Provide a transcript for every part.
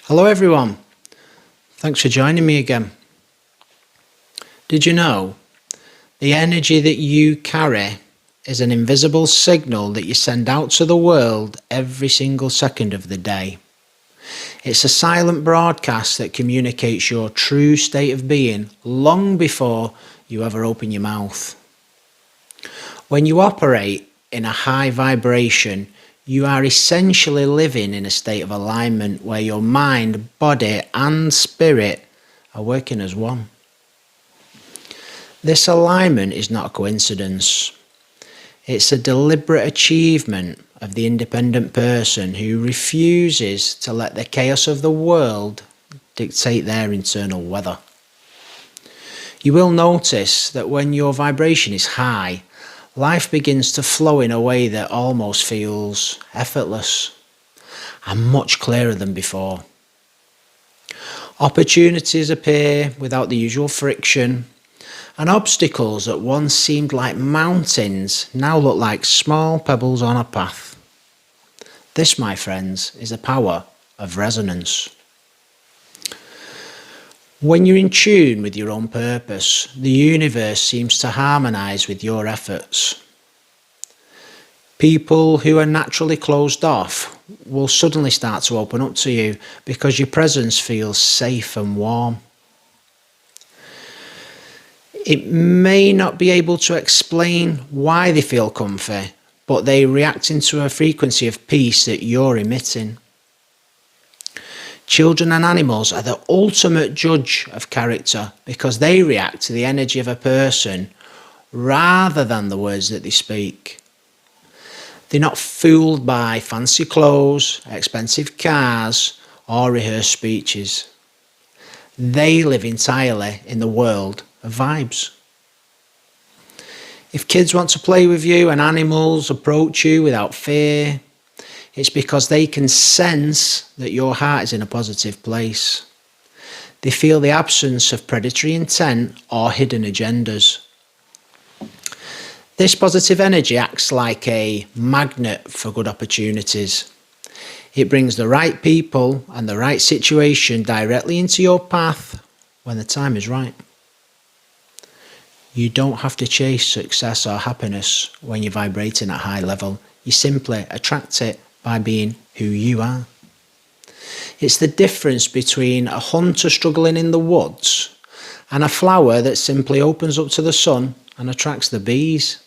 Hello everyone, thanks for joining me again. Did you know the energy that you carry is an invisible signal that you send out to the world every single second of the day? It's a silent broadcast that communicates your true state of being long before you ever open your mouth. When you operate in a high vibration, you are essentially living in a state of alignment where your mind, body and spirit are working as one. This alignment is not a coincidence. It's a deliberate achievement of the independent person who refuses to let the chaos of the world dictate their internal weather. You will notice that when your vibration is high, life begins to flow in a way that almost feels effortless and much clearer than before. Opportunities appear without the usual friction, and obstacles that once seemed like mountains now look like small pebbles on a path. This, my friends, is the power of resonance. When you're in tune with your own purpose, the universe seems to harmonize with your efforts. People who are naturally closed off will suddenly start to open up to you because your presence feels safe and warm. It may not be able to explain why they feel comfy, but they react into a frequency of peace that you're emitting. Children and animals are the ultimate judge of character because they react to the energy of a person rather than the words that they speak. They're not fooled by fancy clothes, expensive cars, or rehearsed speeches. They live entirely in the world of vibes. If kids want to play with you and animals approach you without fear, it's because they can sense that your heart is in a positive place. They feel the absence of predatory intent or hidden agendas. This positive energy acts like a magnet for good opportunities. It brings the right people and the right situation directly into your path when the time is right. You don't have to chase success or happiness when you're vibrating at high level. You simply attract it by being who you are. It's the difference between a hunter struggling in the woods and a flower that simply opens up to the sun and attracts the bees.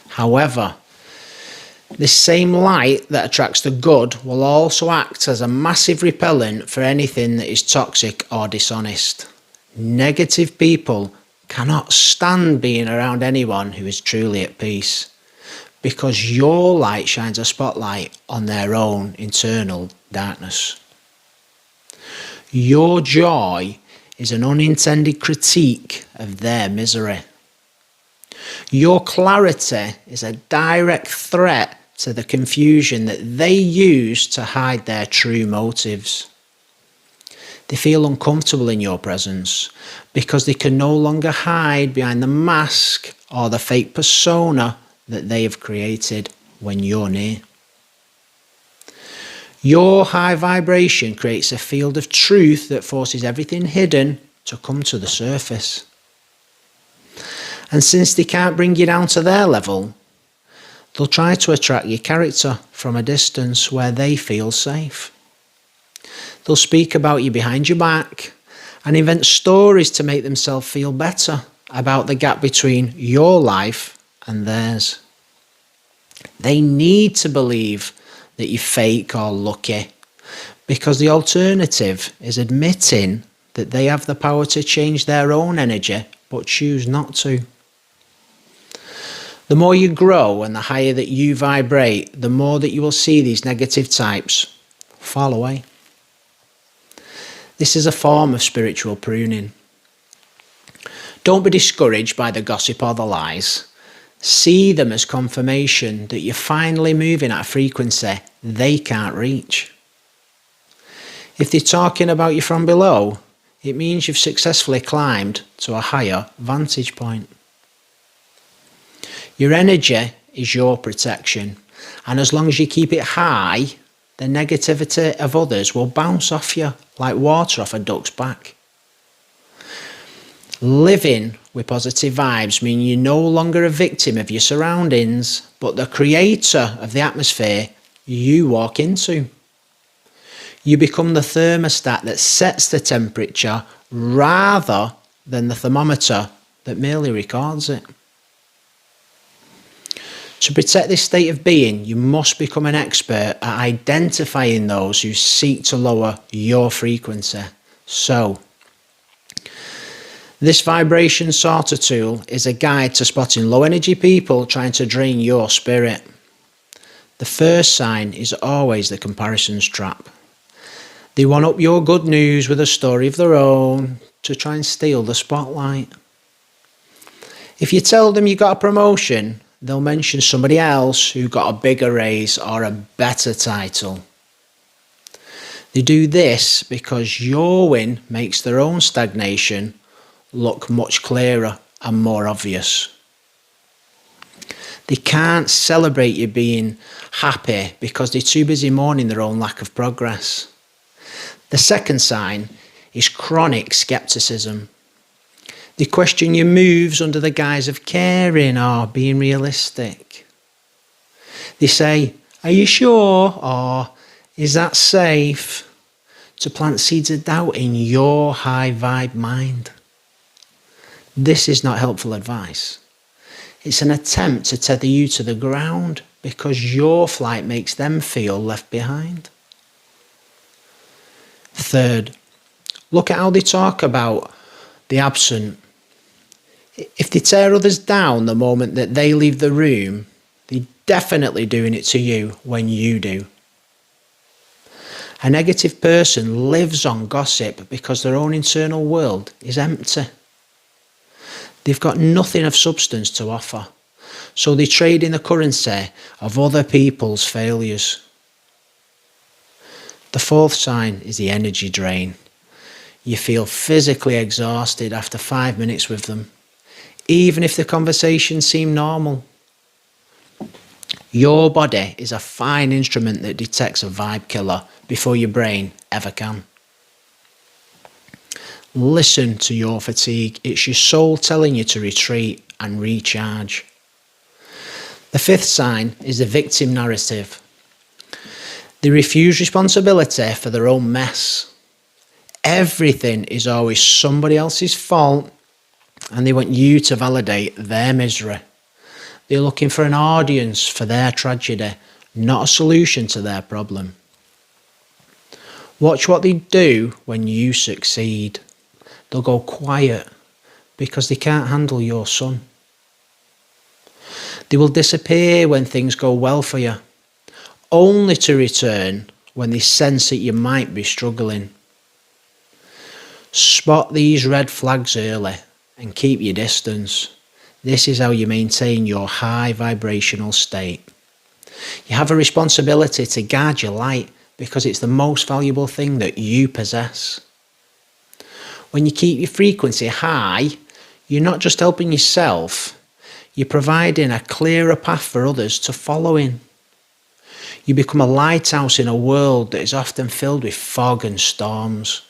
However, this same light that attracts the good will also act as a massive repellent for anything that is toxic or dishonest. Negative people cannot stand being around anyone who is truly at peace, because your light shines a spotlight on their own internal darkness. Your joy is an unintended critique of their misery. Your clarity is a direct threat to the confusion that they use to hide their true motives. They feel uncomfortable in your presence because they can no longer hide behind the mask or the fake persona that they have created when you're near. Your high vibration creates a field of truth that forces everything hidden to come to the surface. And since they can't bring you down to their level, they'll try to attract your character from a distance where they feel safe. They'll speak about you behind your back and invent stories to make themselves feel better about the gap between your life and theirs. They need to believe that you're fake or lucky, because the alternative is admitting that they have the power to change their own energy but choose not to. The more you grow and the higher that you vibrate, the more that you will see these negative types fall away. This is a form of spiritual pruning. Don't be discouraged by the gossip or the lies. See them as confirmation that you're finally moving at a frequency they can't reach. If they're talking about you from below, it means you've successfully climbed to a higher vantage point. Your energy is your protection, and as long as you keep it high, the negativity of others will bounce off you like water off a duck's back. Living with positive vibes means you're no longer a victim of your surroundings, but the creator of the atmosphere you walk into. You become the thermostat that sets the temperature rather than the thermometer that merely records it. To protect this state of being, you must become an expert at identifying those who seek to lower your frequency. So, this vibration sorter tool is a guide to spotting low energy people trying to drain your spirit. The first sign is always the comparisons trap. They one up your good news with a story of their own to try and steal the spotlight. If you tell them you got a promotion, they'll mention somebody else who got a bigger raise or a better title. They do this because your win makes their own stagnation look much clearer and more obvious. They can't celebrate you being happy because they're too busy mourning their own lack of progress. The second sign is chronic skepticism. They question your moves under the guise of caring or being realistic. They say, "Are you sure?" or "Is that safe?" to plant seeds of doubt in your high vibe mind. This is not helpful advice. It's an attempt to tether you to the ground because your flight makes them feel left behind. Third, look at how they talk about the absent. If they tear others down the moment that they leave the room, they're definitely doing it to you when you do. A negative person lives on gossip because their own internal world is empty. They've got nothing of substance to offer, so they trade in the currency of other people's failures. The fourth sign is the energy drain. You feel physically exhausted after 5 minutes with them, even if the conversation seemed normal. Your body is a fine instrument that detects a vibe killer before your brain ever can. Listen to your fatigue. It's your soul telling you to retreat and recharge. The fifth sign is the victim narrative. They refuse responsibility for their own mess. Everything is always somebody else's fault, and they want you to validate their misery. They're looking for an audience for their tragedy, not a solution to their problem. Watch what they do when you succeed. They'll go quiet because they can't handle your sun. They will disappear when things go well for you, only to return when they sense that you might be struggling. Spot these red flags early and keep your distance. This is how you maintain your high vibrational state. You have a responsibility to guard your light because it's the most valuable thing that you possess. When you keep your frequency high, you're not just helping yourself, you're providing a clearer path for others to follow in. You become a lighthouse in a world that is often filled with fog and storms.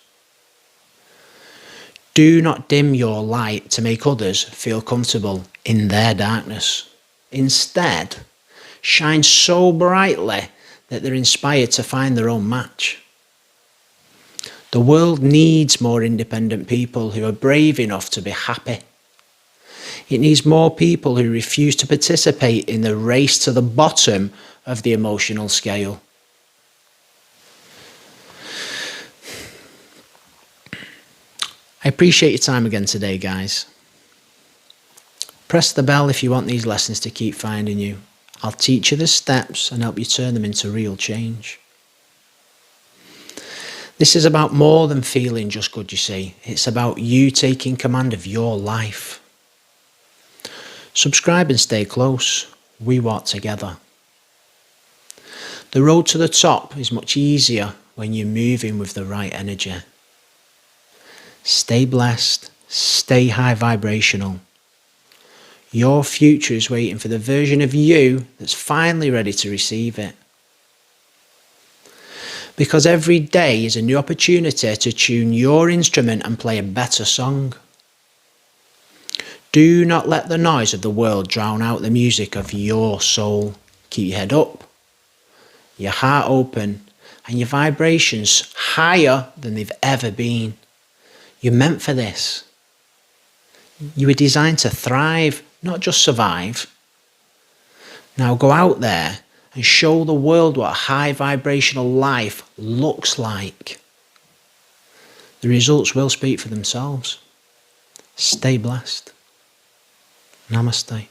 Do not dim your light to make others feel comfortable in their darkness. Instead, shine so brightly that they're inspired to find their own match. The world needs more independent people who are brave enough to be happy. It needs more people who refuse to participate in the race to the bottom of the emotional scale. I appreciate your time again today, guys. Press the bell if you want these lessons to keep finding you. I'll teach you the steps and help you turn them into real change. This is about more than feeling just good, you see. It's about you taking command of your life. Subscribe and stay close. We walk together. The road to the top is much easier when you're moving with the right energy. Stay blessed. Stay high vibrational. Your future is waiting for the version of you that's finally ready to receive it. Because every day is a new opportunity to tune your instrument and play a better song. Do not let the noise of the world drown out the music of your soul. Keep your head up, your heart open, and your vibrations higher than they've ever been. You're meant for this. You were designed to thrive, not just survive. Now go out there and show the world what a high vibrational life looks like. The results will speak for themselves. Stay blessed. Namaste.